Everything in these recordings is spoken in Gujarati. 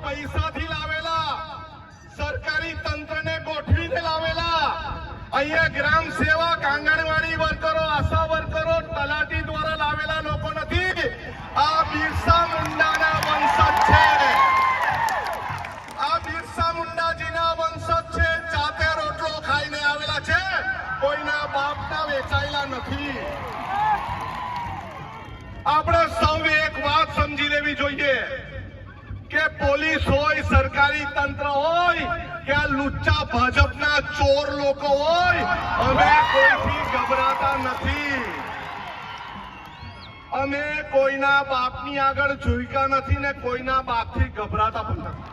પૈસાથી લાવેલા, સરકારી તંત્રને ગોઠવીને લાવેલા, અહીંયા ગ્રામ સેવક, આંગણવાડી વર્કરો, આશા વર્કરો, તલાટી દ્વારા લાવેલા લોકો નથી. આ બિરસા મુંડાના વંશજ છે. આ બિરસા મુંડાજીના વંશજ છે. જાતે રોટલો ખાઈને આવેલા છે, કોઈના બાપના વેચાયેલા નથી. આપણે સૌ એક વાત સમજી લેવી જોઈએ કે પોલીસ હોય, સરકારી તંત્ર હોય કે આ લુચ્ચા ભાજપના ચોર લોકો હોય, અમે કોઈથી ગભરાતા નથી. અમે કોઈના બાપની આગળ ઝૂક્યા નથી ને કોઈના બાપથી ગભરાતા પણ નથી.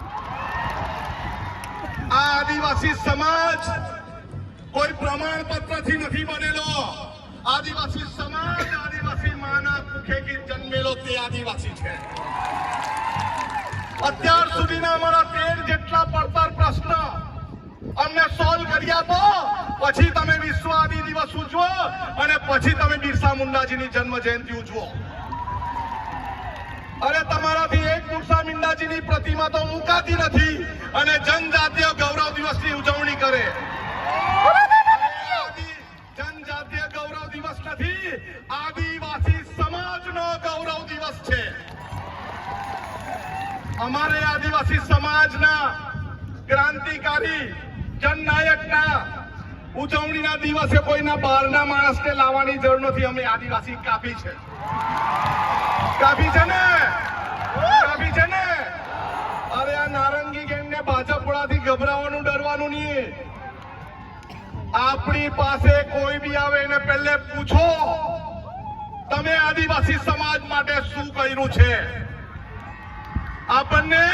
આ આદિવાસી સમાજ કોઈ પ્રમાણપત્રથી નથી બનેલો. આદિવાસી સમાજ આદિવાસી માના ભૂખેથી જન્મેલો તે આદિવાસી છે. અત્યાર સુધીના અમારા 13 જેટલા પડતર પ્રશ્ન અમને સોલ્વ કરી આપો, પછી તમે વિશ્વ આદિ દિવસ ઉજવો અને પછી તમે બિરસા મુંડાજીની જન્મ જયંતિ ઉજવો. અરે તમારાથી એક બિરસા મુંડાજીની પ્રતિમા તો મુકાતી નથી અને જનજાતીય ગૌરવ દિવસની ઉજવણી કરે. જનજાતીય ગૌરવ દિવસ નથી, આદિવાસી સમાજનો ગૌરવ દિવસ છે. અમારે આદિવાસી સમાજના ક્રાંતિકારી જનનાયકના ઉજવણીના દિવસે કોઈના બહારના માણસને લાવવાની જરૂર નથી. અમે આદિવાસી કાફી છે. કાફી છે ને? કાફી છે ને? અરે આ નારંગી ગેંગને ભાજપ વાળાથી ગભરાવાનું, ડરવાનું નહીં. આપણી પાસે કોઈ બી આવે એને પહેલે પૂછો તમે આદિવાસી સમાજ માટે શું કર્યું છે. આપણને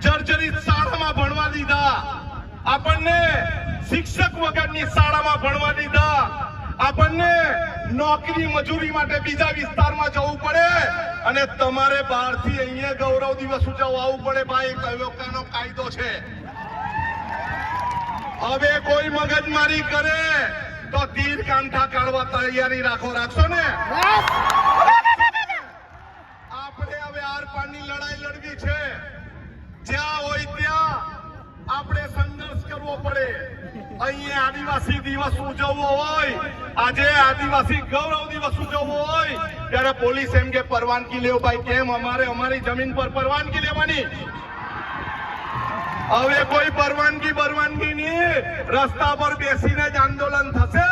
જર્જરિત શાળામાં ભણવા દીધા, આપણને શિક્ષક વગરની શાળામાં ભણવા દીધા, આપણને નોકરી મજૂરી માટે બીજા વિસ્તારમાં જવું પડે અને તમારે બહારથી અહીંયા ગૌરવ દિવસ ઉજવવા આવવું પડે. ભાઈ કયોકાનો કાયદો છે. હવે કોઈ મગજમારી કરે તો તીર કાંઠા કાઢવા તૈયારી રાખશો ને? આપણે હવે આર પારની લડાઈ લડવી છે. જ્યાં હોય ત્યાં આપણે સંઘર્ષ કરવો પડે. અહીંયા આદિવાસી દિવસ ઉજવવો હોય, આજે આદિવાસી ગૌરવ દિવસ ઉજવવો હોય ત્યારે પોલીસ એમ કે પરવાનગી લેવો. ભાઈ કેમ? અમારે અમારી જમીન પર પરવાનગી લેવાની. હવે કોઈ પરવાનગી નહીં, રસ્તા પર બેસીને જ આંદોલન થશે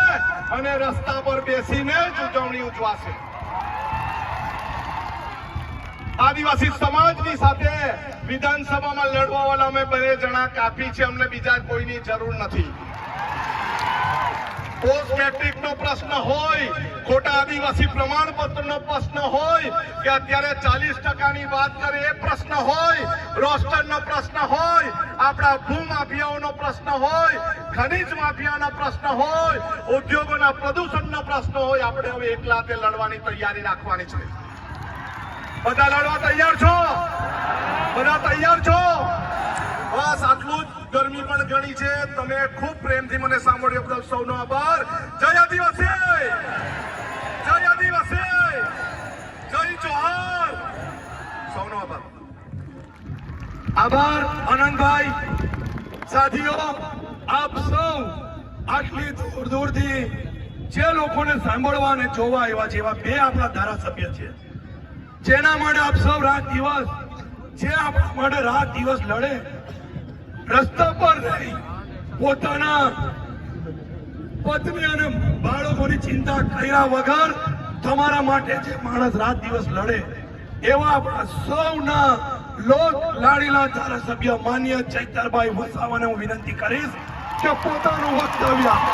અને રસ્તા પર બેસીને જ ઉજવણી ઉજવાશે. આદિવાસી સમાજની સાથે વિધાનસભામાં લડવા વાળા અમે 2 જણા કાફી છે. અમને બીજા કોઈની જરૂર નથી. પોસ્ટ મેટ્રિક નો પ્રશ્ન હોય, ખોટા આદિવાસી પ્રમાણપત્ર નો પ્રશ્ન હોય કે અત્યારે 40% વાત કરે એ પ્રશ્ન હોય, રોસ્ટર નો પ્રશ્ન હોય, આપણા ભૂમાફિયાઓનો પ્રશ્ન હોય, ખનીજ માફિયાનો પ્રશ્ન હોય, ઉદ્યોગોના પ્રદૂષણનો પ્રશ્ન હોય, આપણે હવે એકલા તે લડવાની તૈયારી રાખવાની છે. બધા લડવા તૈયાર છો? બધા તૈયાર છો? બસ આટલું જ. ગરમી પણ ઘણી છે. તમે ખૂબ પ્રેમથી મને સાંભળ્યો બદલ સૌનો આભાર. જય આદિવાસી! જય આદિવાસી! જય જોહાર! સૌનો આભાર. આભાર આનંદભાઈ. સાથીઓ, આપ સૌ આટલી દૂર દૂરથી જે લોકોને સાંભળવા અને જોવા આવ્યા છે એવા 2 આપણા ધારાસભ્ય છે, જેના માટે આપ સૌ રાત દિવસ, જે આપણા માટે રાત દિવસ લડે, રસ્તા પર રહી પોતાના પત્ની અને બાળકોની ચિંતા કર્યા વગર તમારા માટે જે માણસ રાત દિવસ લડે એવા આપણા સૌના લોક લાડીલા ધારાસભ્ય માન્ય ચૈતરભાઈ વસાવાને હું વિનંતી કરીશ કે પોતાનું વક્તવ્ય આપે.